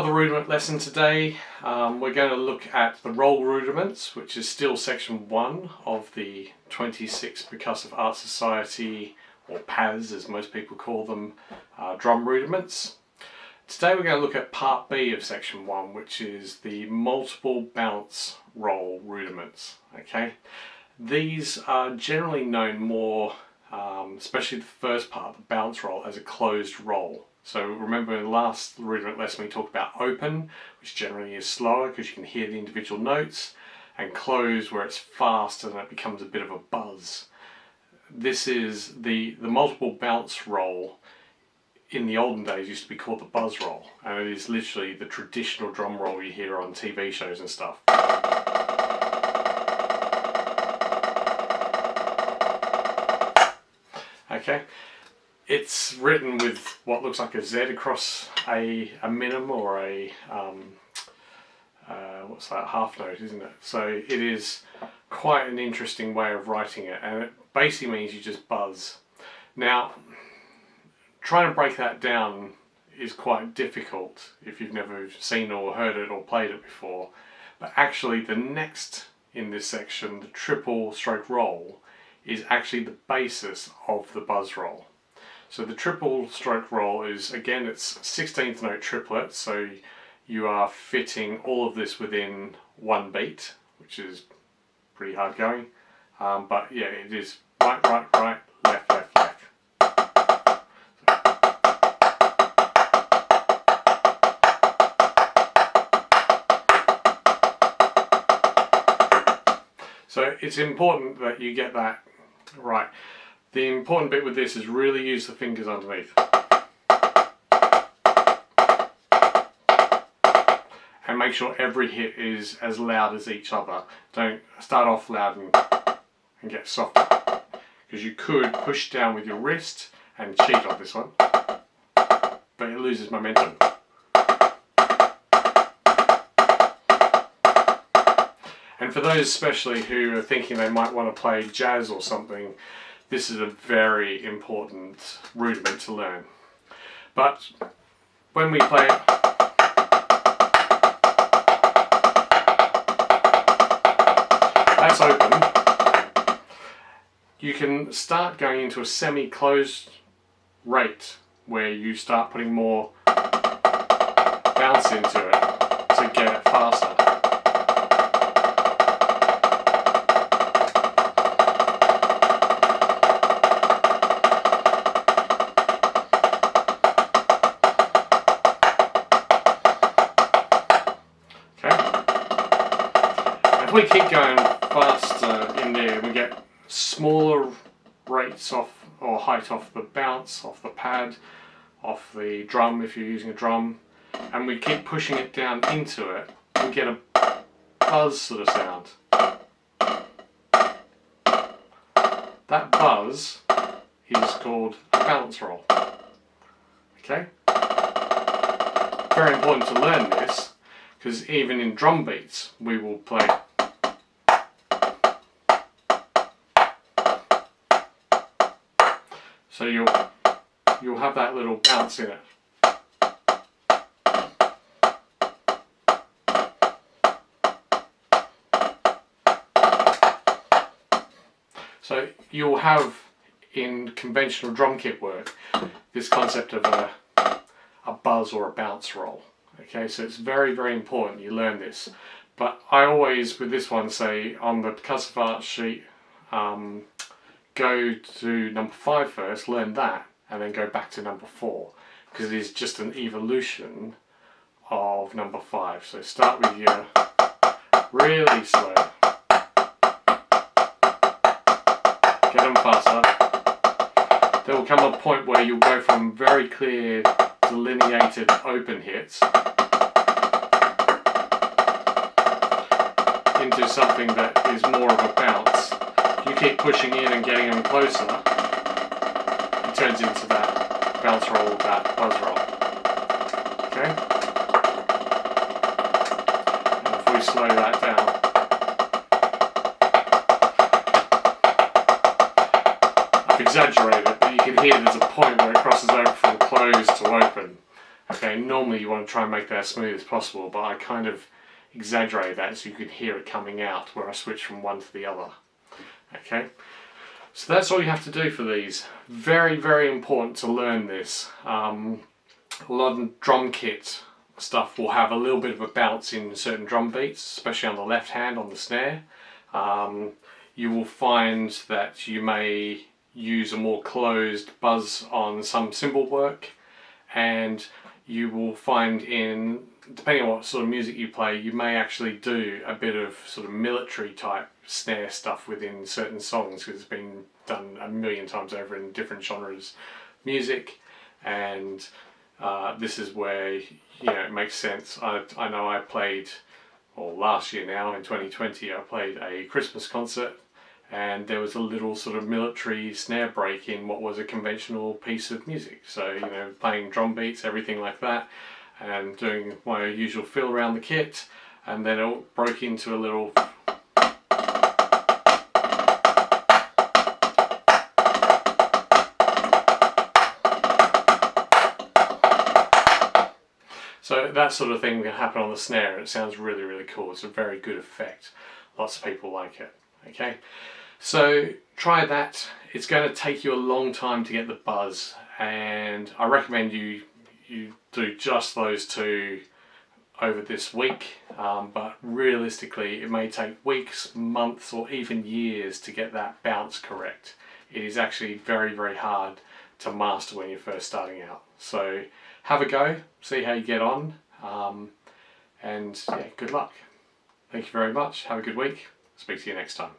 Another rudiment lesson today. We're going to look at the roll rudiments, which is still section 1 of the 26th Percussive Art Society, or PAS as most people call them, drum rudiments. Today we're going to look at part B of section 1, which is the multiple bounce roll rudiments. Okay, these are generally known more, especially the first part, the bounce roll, as a closed roll. So remember in the last rudiment lesson we talked about open, which generally is slower because you can hear the individual notes, and close where it's fast and it becomes a bit of a buzz. This is the multiple bounce roll. In the olden days used to be called the buzz roll, and it is literally the traditional drum roll you hear on TV shows and stuff. Okay, it's written with what looks like a Z across a minim or a what's that, half note, isn't it? So it is quite an interesting way of writing it, and it basically means you just buzz. Now, trying to break that down is quite difficult if you've never seen or heard it or played it before, but actually the next in this section, the triple stroke roll, is actually the basis of the buzz roll. So the triple stroke roll is, again, it's 16th note triplet, so you are fitting all of this within one beat, which is pretty hard going, but yeah, it is right, right, right, left, left, left. So it's important that you get that right. The important bit with this is really use the fingers underneath. And make sure every hit is as loud as each other. Don't start off loud and get softer, because you could push down with your wrist and cheat on this one, but it loses momentum. And for those especially who are thinking they might want to play jazz or something, this is a very important rudiment to learn. But when we play it, that's open, you can start going into a semi-closed rate where you start putting more bounce into it to get it faster. If we keep going faster in there, we get smaller rates off, or height off the bounce, off the pad, off the drum if you're using a drum, and we keep pushing it down into it, we get a buzz sort of sound. That buzz is called a bounce roll. Okay? Very important to learn this, because even in drum beats we will play. So you'll have that little bounce in it. So you'll have in conventional drum kit work this concept of a buzz or a bounce roll. Okay, so it's very, very important you learn this. But I always, with this one, say on the percussive art sheet, go to number 5 first, learn that, and then go back to number 4, because it is just an evolution of number 5. So start with your really slow, get them faster. There will come a point where you'll go from very clear, delineated open hits into something that is more of a bounce. You keep pushing in and getting them closer, it turns into that bounce roll, that buzz roll. Okay? And if we slow that down, I've exaggerated, but you can hear there's a point where it crosses over from closed to open. Okay, normally you want to try and make that as smooth as possible, but I kind of exaggerate that so you can hear it coming out where I switch from one to the other. Okay, so that's all you have to do for these. Very, very important to learn this. A lot of drum kit stuff will have a little bit of a bounce in certain drum beats, especially on the left hand on the snare. You will find that you may use a more closed buzz on some cymbal work, and you will find depending on what sort of music you play, you may actually do a bit of sort of military type snare stuff within certain songs, because it's been done a million times over in different genres of music, and this is where it makes sense. I know I played, or last year now in 2020, I played a Christmas concert, and there was a little sort of military snare break in what was a conventional piece of music. So, playing drum beats, everything like that, and doing my usual feel around the kit, and then it broke into a little... So that sort of thing can happen on the snare, and it sounds really, really cool. It's a very good effect. Lots of people like it. Okay, so try that. It's going to take you a long time to get the buzz, and I recommend you do just those two over this week, but realistically it may take weeks, months, or even years to get that bounce correct. It is actually very, very hard to master when you're first starting out. So have a go, see how you get on, and yeah, good luck. Thank you very much. Have a good week. Speak to you next time.